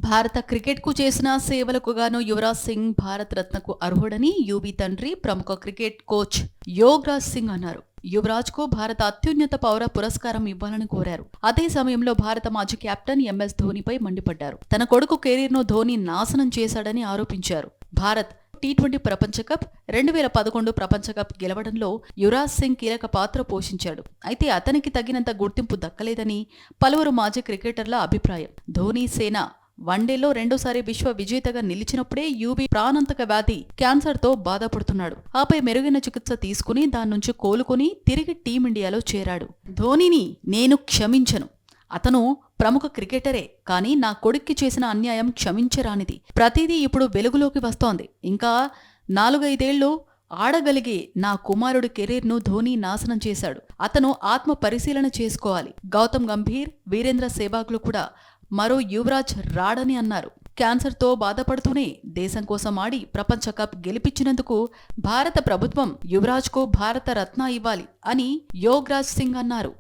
భారత క్రికెట్కు చేసిన సేవలకు గాను యువరాజ్ సింగ్ భారత రత్నకు అర్హుడని యూబీ తండ్రి ప్రముఖ క్రికెట్ కోచ్ యోగరాజ్ సింగ్ అన్నారు. యువరాజ్ కు భారత అత్యున్నత పౌర పురస్కారం ఇవ్వాలని కోరారు. అదే సమయంలో భారత మాజీ కెప్టెన్ ఎంఎస్ ధోనీపై మండిపడ్డారు. తన కొడుకు కెరీర్ను ధోనీ నాశనం చేశాడని ఆరోపించారు. భారత్ టీ20 ప్రపంచ కప్, 2011 ప్రపంచ కప్ గెలవడంలో యువరాజ్ సింగ్ కీలక పాత్ర పోషించాడు. అయితే అతనికి తగినంత గుర్తింపు దక్కలేదని పలువురు మాజీ క్రికెటర్ల అభిప్రాయం. ధోనీ సేన వన్డేలో రెండోసారి విశ్వ విజేతగా నిలిచినప్పుడే యూబీ ప్రాణాంతక వ్యాధి క్యాన్సర్తో బాధపడుతున్నాడు. ఆపై మెరుగైన చికిత్స తీసుకుని దాని నుంచి కోలుకుని తిరిగి టీమిండియాలో చేరాడు. ధోనీని నేను క్షమించను. అతను ప్రముఖ క్రికెటరే, కానీ నా కొడుక్కి చేసిన అన్యాయం క్షమించరానిది. ప్రతిదీ ఇప్పుడు వెలుగులోకి వస్తోంది. ఇంకా 4-5 ఏళ్లు ఆడగలిగే నా కుమారుడి కెరీర్ను ధోనీ నాశనం చేశాడు. అతను ఆత్మ పరిశీలన చేసుకోవాలి. గౌతమ్ గంభీర్, వీరేంద్ర సెహ్వాగ్లు కూడా మరో యువరాజ్ రాడని అన్నారు. క్యాన్సర్తో బాధపడుతూనే దేశం కోసం ఆడి ప్రపంచ కప్ గెలిపించినందుకు భారత ప్రభుత్వం యువరాజ్కు భారత రత్న ఇవ్వాలి అని యోగరాజ్ సింగ్ అన్నారు.